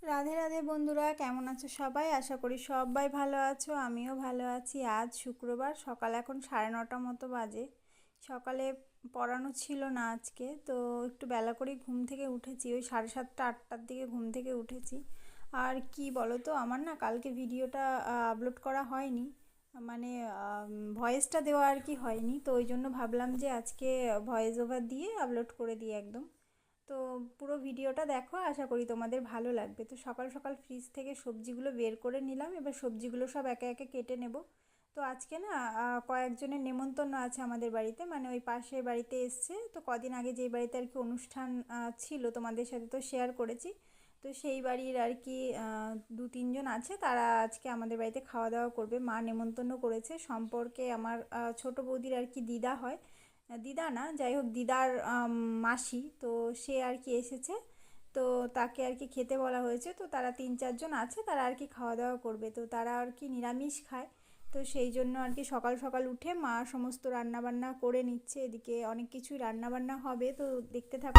রাধে রাধে বন্ধুরা, কেমন আছো সবাই? আশা করি সবাই ভালো আছো, আমিও ভালো আছি। আজ শুক্রবার, সকাল এখন 9:30 মতো বাজে। সকালে পড়ানো ছিল না আজকে, তো একটু বেলা করেই ঘুম থেকে উঠেছি, ওই 7:30 8টার দিকে ঘুম থেকে উঠেছি। আর কি বলো তো, আমার না কালকে ভিডিওটা আপলোড করা হয়নি, মানে ভয়েসটা দেওয়া আর কি হয়নি, তো ওই জন্য ভাবলাম যে আজকে ভয়েস ওভার দিয়ে আপলোড করে দিই একদম। তো পুরো ভিডিওটা দেখো, আশা করি তোমাদের ভালো লাগবে। তো সকাল সকাল ফ্রিজ থেকে সবজিগুলো বের করে নিলাম, এবার সবজিগুলো সব একে একে কেটে নেব। তো আজকে না কয়েকজনের নেমন্তন্ন আছে আমাদের বাড়িতে, মানে ওই পাশের বাড়িতে এসছে। তো কদিন আগে যেই বাড়িতে আর কি অনুষ্ঠান ছিল, তোমাদের সাথে তো শেয়ার করেছি। তো সেই বাড়ির আর কি 2-3 জন আছে, তারা আজকে আমাদের বাড়িতে খাওয়া দাওয়া করবে। মা নেমন্তন্ন করেছে, সম্পর্কে আমার ছোট বৌদির আর কি দিদা হয়, দিদা না, যাই হোক দিদার মাসি। তো সে আর কি এসেছে, তো তাকে আর কি খেতে বলা হয়েছে। তো তারা 3-4 জন আছে, তারা আর কি খাওয়া দাওয়া করবে। তো তারা আর কি নিরামিষ খায়। তো সেই জন্য আর কি সকাল সকাল উঠে মা সমস্ত রান্নাবান্না করে নিচ্ছে, এদিকে অনেক কিছুই রান্নাবান্না হবে, তো দেখতে থাকো।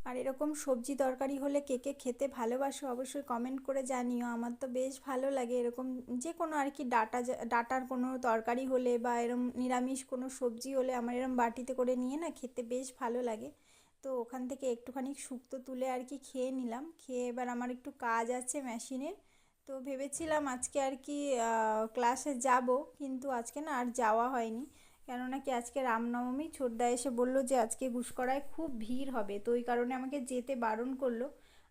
আর এরকম সবজি তরকারি হলে কে কে খেতে ভালোবাসো অবশ্যই কমেন্ট করে জানিও। আমার তো বেশ ভালো লাগে এরকম, যে কোনো আর কি ডাটার কোনো তরকারি হলে বা এরম নিরামিষ কোনো সবজি হলে আমার এরম বাটিতে করে নিয়ে না খেতে বেশ ভালো লাগে। তো ওখান থেকে একটুখানি শুক্তো তুলে আর কি খেয়ে নিলাম, খেয়ে এবার আমার একটু কাজ আছে মেশিনের। তো ভেবেছিলাম আজকে আর কি ক্লাসে যাব, কিন্তু আজকে না আর যাওয়া হয়নি। কেননা কি আজকে রামনবমী, ছোটদা এসে বলল যে আজকে গুসকরায় খুব ভিড় হবে, তো ওই কারণে আমাকে যেতে বারণ করলো।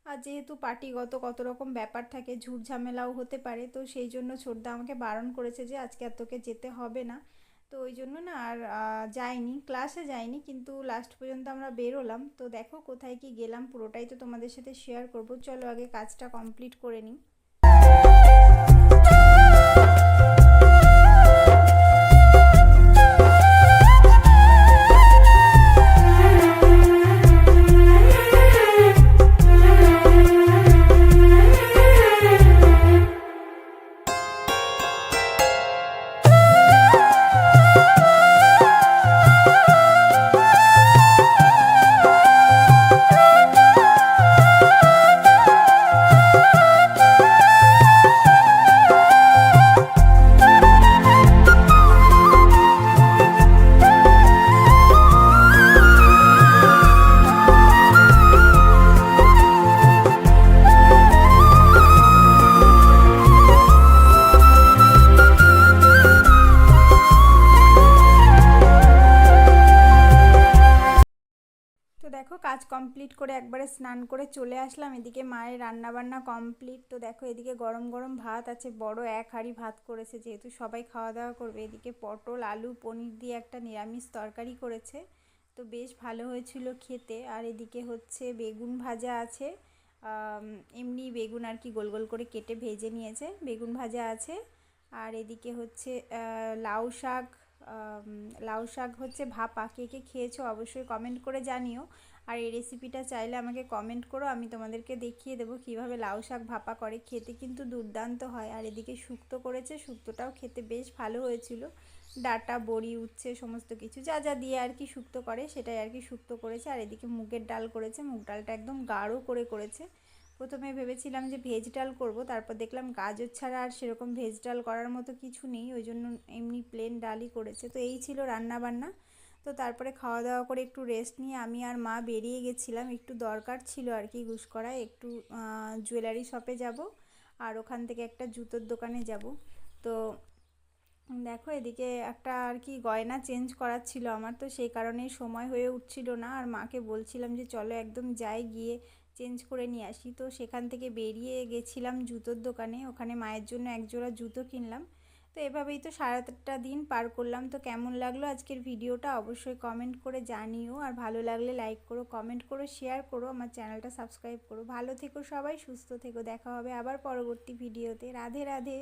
আর যেহেতু পার্টিগত কত রকম ব্যাপার থাকে, ঝুট ঝামেলাও হতে পারে, তো সেই জন্য ছোটদা আমাকে বারণ করেছে যে আজকে আর তোকে যেতে হবে না। তো ওই জন্য না আর যাইনি, ক্লাসে যাইনি, কিন্তু লাস্ট পর্যন্ত আমরা বেরোলাম। তো দেখো কোথায় কি গেলাম, পুরোটাই তো তোমাদের সাথে শেয়ার করব। চলো আগে কাজটা কমপ্লিট করে নিই। তো দেখো কাজ কমপ্লিট করে একবারে স্নান করে চলে আসলাম, এদিকে মায়ের রান্না বান্না কমপ্লিট। তো দেখো এদিকে গরম গরম ভাত আছে, বড় এক হাঁড়ি ভাত করেছে, যেহেতু সবাই খাওয়া দাওয়া করবে। এদিকে পটল আলু পনির দিয়ে একটা নিরামিষ তরকারি করেছে, তো বেশ ভালো হয়েছিল খেতে। আর এদিকে হচ্ছে বেগুন ভাজা আছে, এমনি বেগুন আর কি গোল গোল করে কেটে ভেজে নিয়েছে, বেগুন ভাজা আছে। আর এদিকে হচ্ছে লাউ শাক, লাউ শাক হচ্ছে ভাপা। কে কে খেয়েছো অবশ্যই কমেন্ট করে জানিও। আর এই রেসিপিটা চাইলে আমাকে কমেন্ট করো, আমি তোমাদেরকে দেখিয়ে দেবো কীভাবে লাউ শাক ভাপা করে, খেতে কিন্তু দুর্দান্ত হয়। আর এদিকে শুক্তো করেছে, শুক্তোটাও খেতে বেশ ভালো হয়েছিল। ডাঁটা বড়ি উচ্ছে সমস্ত কিছু যা যা দিয়ে আর কি শুক্তো করে, সেটাই আর কি শুক্তো করেছে। আর এদিকে মুগের ডাল করেছে, মুগ ডালটা একদম গাঢ় করে করেছে। প্রথমে ভেবেছিলাম যে ভেজ ডাল করব, তারপর দেখলাম গাজর ছাড়া আর সেরকম ভেজ ডাল করার মতো কিছু নেই, ওই জন্য এমনি প্লেন ডালই করেছে। তো এই ছিল রান্না বান্না। তো তারপরে খাওয়া দাওয়া করে একটু রেস্ট নিয়ে আমি আর মা বেরিয়ে গেছিলাম, একটু দরকার ছিল আর কি গুসকরায়, একটু জুয়েলারি শপে যাব, আর ওখান থেকে একটা জুতোর দোকানে যাব। তো দেখো এদিকে একটা আর কি গয়না চেঞ্জ করার ছিল আমার, তো সেই কারণেই সময় হয়ে উঠছিল না। আর মাকে বলছিলাম যে চলো একদম যাই, গিয়ে চেঞ্জ করে নিয়ে আসি। তো সেখান থেকে বেরিয়ে গেছিলাম জুতোর দোকানে, ওখানে মায়ের জন্য এক জোড়া জুতো কিনলাম। তো এভাবেই তো সারাটা দিন পার করলাম। তো কেমন লাগলো আজকের ভিডিওটা অবশ্যই কমেন্ট করে জানিও, আর ভালো লাগলে লাইক করো, কমেন্ট করো, শেয়ার করো, আমার চ্যানেলটা সাবস্ক্রাইব করো। ভালো থেকো সবাই, সুস্থ থেকো, দেখা হবে আবার পরবর্তী ভিডিওতে। রাধে রাধে।